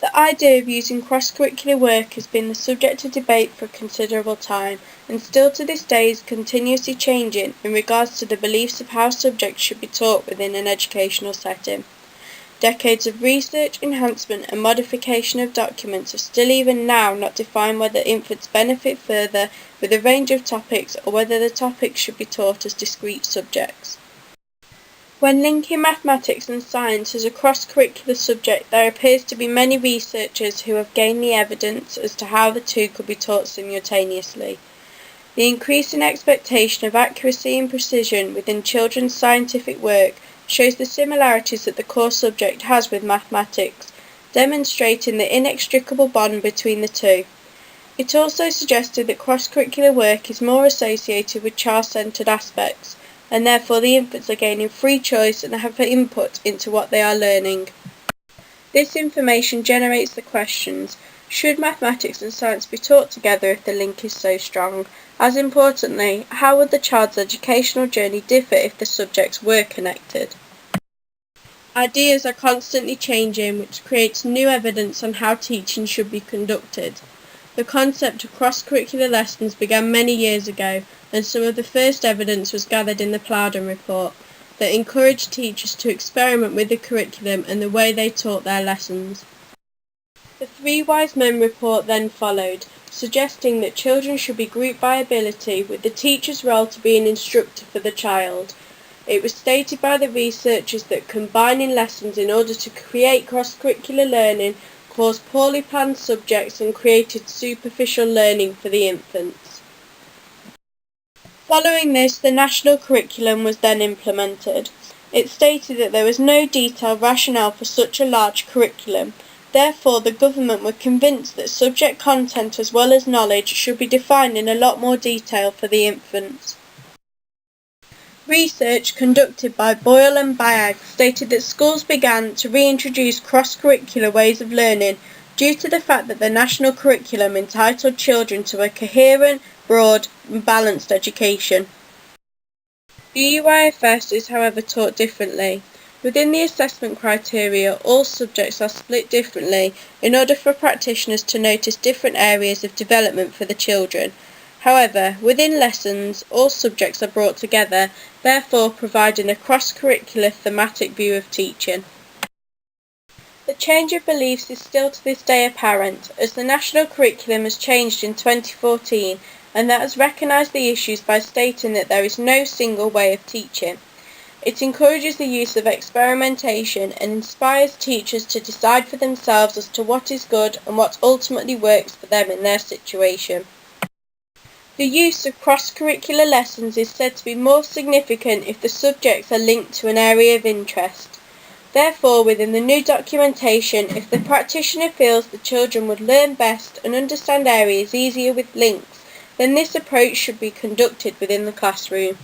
The idea of using cross-curricular work has been the subject of debate for a considerable time, and still to this day is continuously changing in regards to the beliefs of how subjects should be taught within an educational setting. Decades of research, enhancement and modification of documents have still even now not defined whether infants benefit further with a range of topics or whether the topics should be taught as discrete subjects. When linking mathematics and science as a cross-curricular subject, there appears to be many researchers who have gained the evidence as to how the two could be taught simultaneously. The increasing expectation of accuracy and precision within children's scientific work shows the similarities that the core subject has with mathematics, demonstrating the inextricable bond between the two. It also suggested that cross-curricular work is more associated with child-centred aspects, and therefore the infants are gaining free choice and have input into what they are learning. This information generates the questions: should mathematics and science be taught together if the link is so strong? As importantly, how would the child's educational journey differ if the subjects were connected? Ideas are constantly changing, which creates new evidence on how teaching should be conducted. The concept of cross-curricular lessons began many years ago, and some of the first evidence was gathered in the Plowden report that encouraged teachers to experiment with the curriculum and the way they taught their lessons. The Three Wise Men report then followed, suggesting that children should be grouped by ability, with the teacher's role to be an instructor for the child. It was stated by the researchers that combining lessons in order to create cross-curricular learning caused poorly planned subjects and created superficial learning for the infants. Following this, the national curriculum was then implemented. It stated that there was no detailed rationale for such a large curriculum. Therefore, the government were convinced that subject content as well as knowledge should be defined in a lot more detail for the infants. Research conducted by Boyle and Bayag stated that schools began to reintroduce cross-curricular ways of learning due to the fact that the national curriculum entitled children to a coherent, broad and balanced education. The EYFS is however taught differently. Within the assessment criteria, all subjects are split differently in order for practitioners to notice different areas of development for the children. However, within lessons, all subjects are brought together, therefore providing a cross-curricular thematic view of teaching. The change of beliefs is still to this day apparent, as the national curriculum has changed in 2014 and that has recognised the issues by stating that there is no single way of teaching. It encourages the use of experimentation and inspires teachers to decide for themselves as to what is good and what ultimately works for them in their situation. The use of cross-curricular lessons is said to be more significant if the subjects are linked to an area of interest. Therefore, within the new documentation, if the practitioner feels the children would learn best and understand areas easier with links, then this approach should be conducted within the classroom.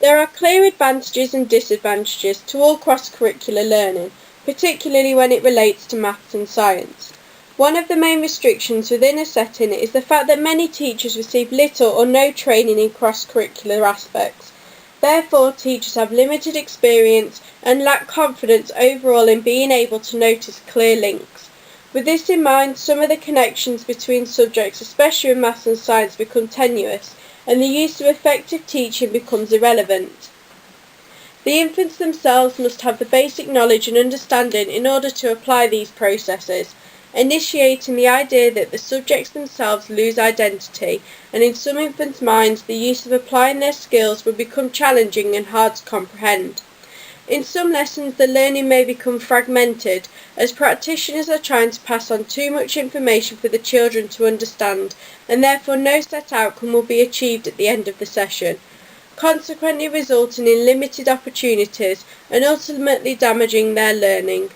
There are clear advantages and disadvantages to all cross-curricular learning, particularly when it relates to maths and science. One of the main restrictions within a setting is the fact that many teachers receive little or no training in cross-curricular aspects. Therefore, teachers have limited experience and lack confidence overall in being able to notice clear links. With this in mind, some of the connections between subjects, especially in maths and science, become tenuous, and the use of effective teaching becomes irrelevant. The infants themselves must have the basic knowledge and understanding in order to apply these processes, initiating the idea that the subjects themselves lose identity, and in some infants' minds the use of applying their skills will become challenging and hard to comprehend. In some lessons the learning may become fragmented, as practitioners are trying to pass on too much information for the children to understand, and therefore no set outcome will be achieved at the end of the session, consequently resulting in limited opportunities and ultimately damaging their learning.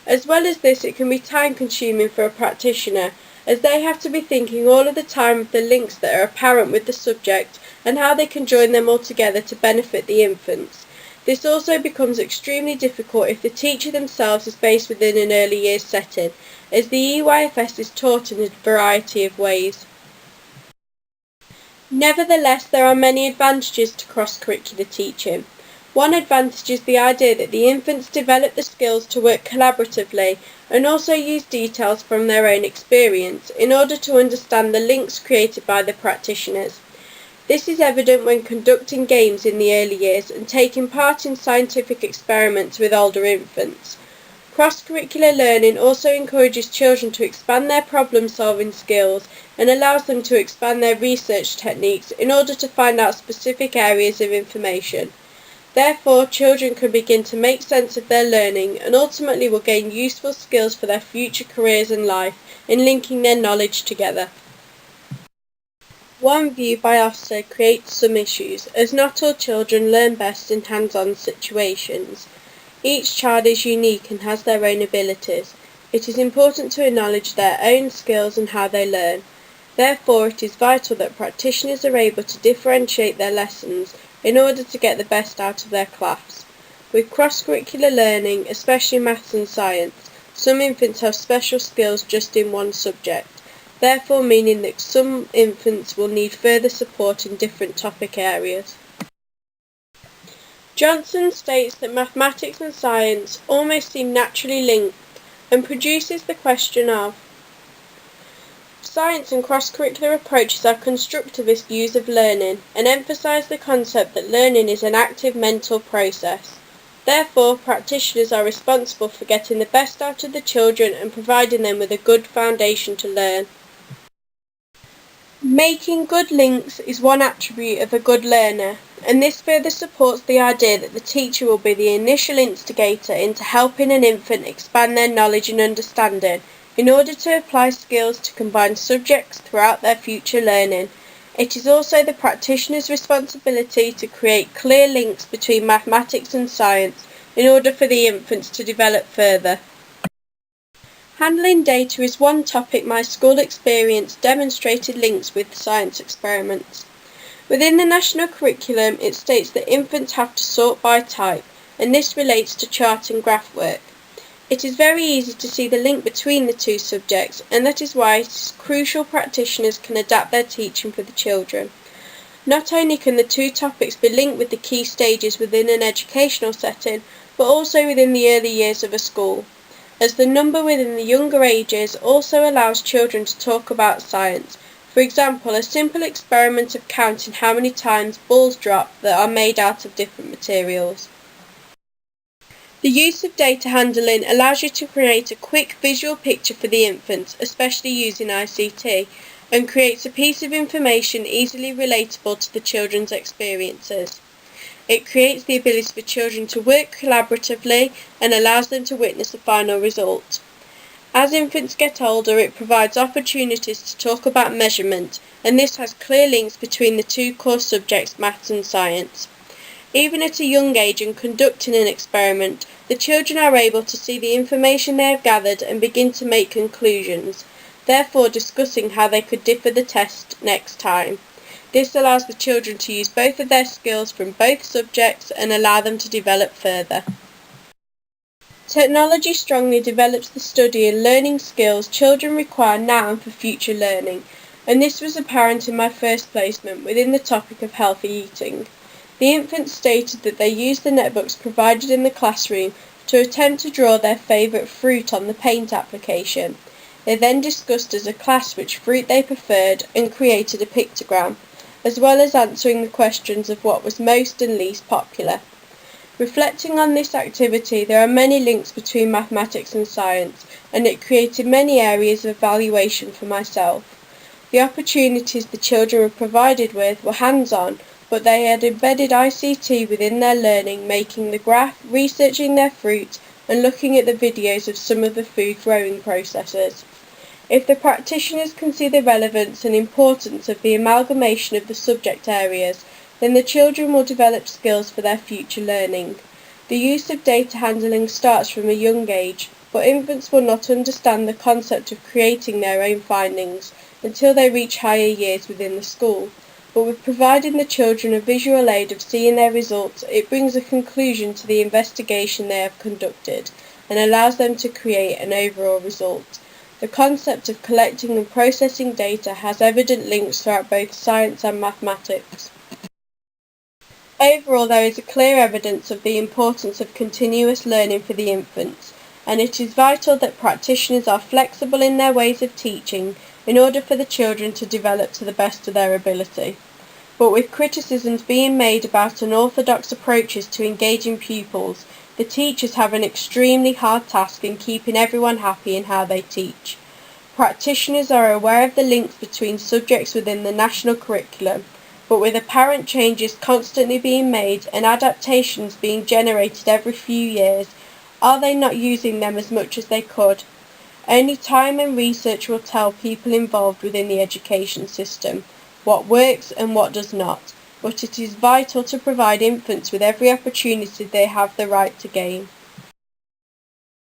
As well as this, it can be time-consuming for a practitioner, as they have to be thinking all of the time of the links that are apparent with the subject and how they can join them all together to benefit the infants. This also becomes extremely difficult if the teacher themselves is based within an early years setting, as the EYFS is taught in a variety of ways. Nevertheless, there are many advantages to cross-curricular teaching. One advantage is the idea that the infants develop the skills to work collaboratively and also use details from their own experience in order to understand the links created by the practitioners. This is evident when conducting games in the early years and taking part in scientific experiments with older infants. Cross-curricular learning also encourages children to expand their problem-solving skills and allows them to expand their research techniques in order to find out specific areas of information. Therefore, children can begin to make sense of their learning and ultimately will gain useful skills for their future careers and life in linking their knowledge together. One view by Ofsted creates some issues, as not all children learn best in hands-on situations. Each child is unique and has their own abilities. It is important to acknowledge their own skills and how they learn. Therefore, it is vital that practitioners are able to differentiate their lessons in order to get the best out of their class. With cross-curricular learning, especially maths and science, some infants have special skills just in one subject, therefore meaning that some infants will need further support in different topic areas. Johnson states that mathematics and science almost seem naturally linked and produces the question of science and cross-curricular approaches are constructivist views of learning and emphasise the concept that learning is an active mental process. Therefore, practitioners are responsible for getting the best out of the children and providing them with a good foundation to learn. Making good links is one attribute of a good learner, and this further supports the idea that the teacher will be the initial instigator into helping an infant expand their knowledge and understanding in order to apply skills to combine subjects throughout their future learning. It is also the practitioner's responsibility to create clear links between mathematics and science in order for the infants to develop further. Handling data is one topic my school experience demonstrated links with science experiments. Within the national curriculum, it states that infants have to sort by type, and this relates to chart and graph work. It is very easy to see the link between the two subjects, and that is why it is crucial practitioners can adapt their teaching for the children. Not only can the two topics be linked with the key stages within an educational setting, but also within the early years of a school, as the number within the younger ages also allows children to talk about science. For example, a simple experiment of counting how many times balls drop that are made out of different materials. The use of data handling allows you to create a quick visual picture for the infants, especially using ICT, and creates a piece of information easily relatable to the children's experiences. It creates the ability for children to work collaboratively and allows them to witness the final result. As infants get older, it provides opportunities to talk about measurement, and this has clear links between the two core subjects, maths and science. Even at a young age and conducting an experiment, the children are able to see the information they have gathered and begin to make conclusions, therefore discussing how they could differ the test next time. This allows the children to use both of their skills from both subjects and allow them to develop further. Technology strongly develops the study and learning skills children require now and for future learning, and this was apparent in my first placement within the topic of healthy eating. The infants stated that they used the netbooks provided in the classroom to attempt to draw their favourite fruit on the paint application. They then discussed as a class which fruit they preferred and created a pictogram, as well as answering the questions of what was most and least popular. Reflecting on this activity, there are many links between mathematics and science, and it created many areas of evaluation for myself. The opportunities the children were provided with were hands-on, but they had embedded ICT within their learning, making the graph, researching their fruit, and looking at the videos of some of the food growing processes. If the practitioners can see the relevance and importance of the amalgamation of the subject areas, then the children will develop skills for their future learning. The use of data handling starts from a young age, but infants will not understand the concept of creating their own findings until they reach higher years within the school. But with providing the children a visual aid of seeing their results, it brings a conclusion to the investigation they have conducted and allows them to create an overall result. The concept of collecting and processing data has evident links throughout both science and mathematics. Overall, there is a clear evidence of the importance of continuous learning for the infants, and it is vital that practitioners are flexible in their ways of teaching in order for the children to develop to the best of their ability. But with criticisms being made about unorthodox approaches to engaging pupils, the teachers have an extremely hard task in keeping everyone happy in how they teach. Practitioners are aware of the links between subjects within the national curriculum, but with apparent changes constantly being made and adaptations being generated every few years, are they not using them as much as they could? Only time and research will tell people involved within the education system what works and what does not, but it is vital to provide infants with every opportunity they have the right to gain.